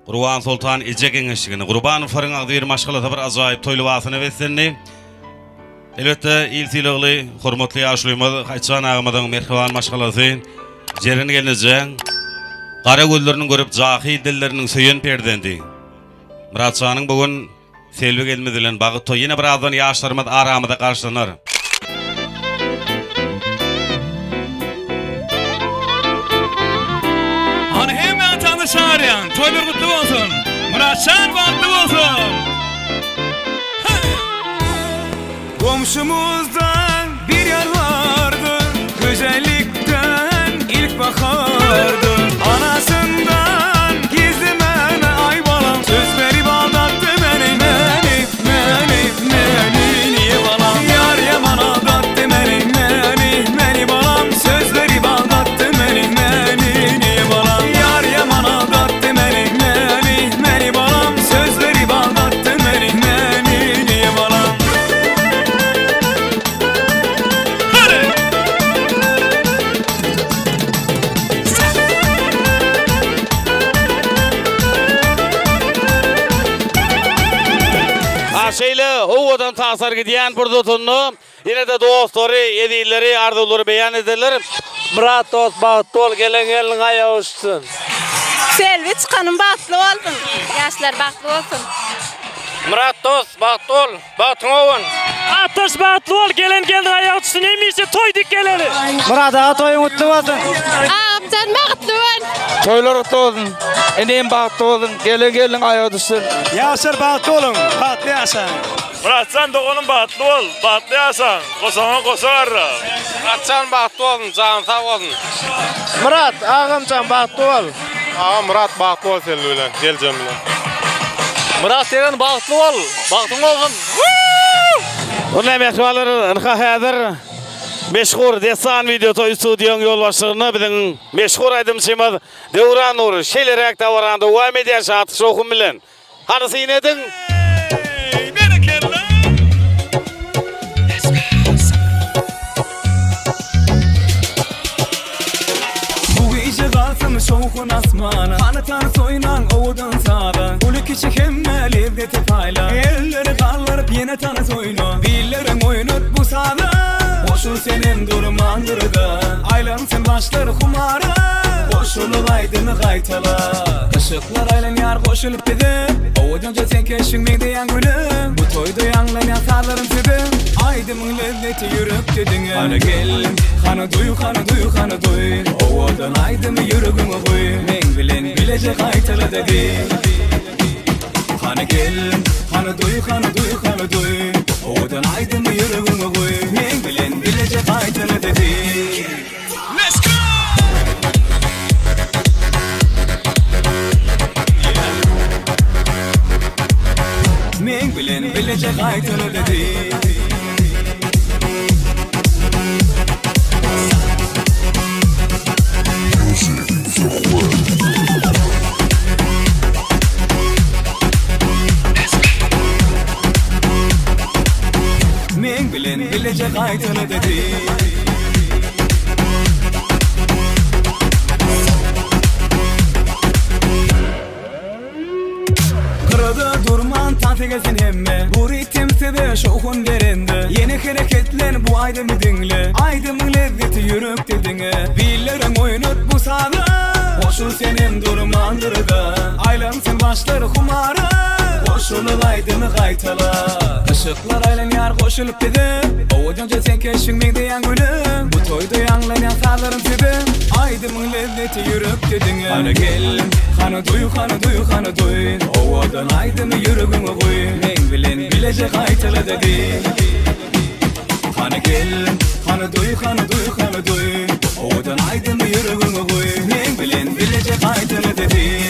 Qurban Sultan Ece Geňeşigini, Qurban Farın agdyr maşgalata bir ajaýyp toýluwasyny wetsenni. Elbette iltiligli, hormatly ýaşlymyz Haýçan agymyň merhaban maşgalasy jerine gelenjek. Gara gözlerini görüp jahy dilleriniň söýen perdendi. Muratçanyň bugün selbi gelmedilen bagy toy ýene birazdan ýaşlarymyz aramyda garşylanar. Hani hemen tanışaryan, toylar kutlu olsun, Muratçan vakti olsun. Komşumuzdan bir yer vardı, güzellikten ilk bakardı. Anasından gizli mene ay balam, söz verip aldattı beni. Niye balam, yar yaman aldattı beni balam, söz verip aldattı beni. Niye balam, yar yaman aldattı beni balam, söz verip aldattı beni. Niye balam. Aşeyle hovadan tasar gidiyen burdutunlu yine de dostları, edileri, arzuları beyan ederler. Murat dost bahtlı ol, gelen gelin ayağı uçsun. Selvi çıkanın bahtlı oldun. Yaşlar bahtlı olsun. Murat dost bahtlı ol, bahtın olun. Ateş bahtlı ol, gelen gelin ayağı uçsun. Emiyse toyduk geleli. Murat ağa toyun mutlu olsun. Ağam sen bahtlı ol. Toylar kutlu olsun. Eneyim bahtlı olun, gelen gelin ayağı uçsun. Yaşar bahtlı olun, bahtlı yaşar. Muratcan doğunun bahtlı ol, bahtlı yaşan, kosana kosar. Muratcan bahtlı olun, canım sağ olun. Murat ağamcan bahtlı ol. Ağa Murat bahtlı ol seninle öyle, gel cemile. Murat senin bahtlı ol, bahtın olsun. Bunlar mehmanlar hazır. Meşhur desan video toy stüdyon yol başlarına bizim meşhur aydımçımız Devran Nur şeylerek davrandı. O medya şartı şokum bilen. Hanısı inedin? Soğukun asmana, kanı tanı soyunan ovudan sağdan. Ulu küçük hemmel evde tepayla, elleri karlarıp yine tanı soyunu. Billerin oyunut bu sağda, boşul senin durumandırı da. Aylansın başları kumara, koşulup aydını kaytala. Işıklar aylan yar koşulup dedi, ovudanca sen keşfin diyen gülüm. Bu toyda yanlayan sarlarım sidim, aydımın lezzeti yürüp dedin. Kanı gel, kanı duy, kanı duy, kanı duy. Ovudan aydımı yürügümü koy, men bilen bilecek aytala dedi. Kanı gel, kanı duy, kanı duy, kanı duy. Ovudan aydımı yürügümü koy, men bilen bilecek aytala dedi. Let's go! Men bilen bilecek aytala dedi. Men bilen bilecek aytala dedi. Kırada durman tategesin hemme, bu ritimse de şokun derinde. Yeni hareketlen bu aydımı dinle, aydımın lezzeti yürüp dedine. Billerin oyunut bu sağda, koşul senin durumandırı da. Aylansın başları kumara, koşulul aydını kaytala. Işıklar aylan yar koşulup dedi, ovudanca sen keşfin diyen gülüm. Bu toyda yanlayan sağlarım sidim, aydımın lezzeti yürüp dedine. Kanı gel, kanı duy, kanı duy, kanı duy. Ovudan aydımı yürügümü koy, men bilen bilecek aytala dedi. Kanı gel, kanı duy, kanı duy, kanı duy. Ovudan aydımı yürügümü koy, men bilen bilecek aytala dedi.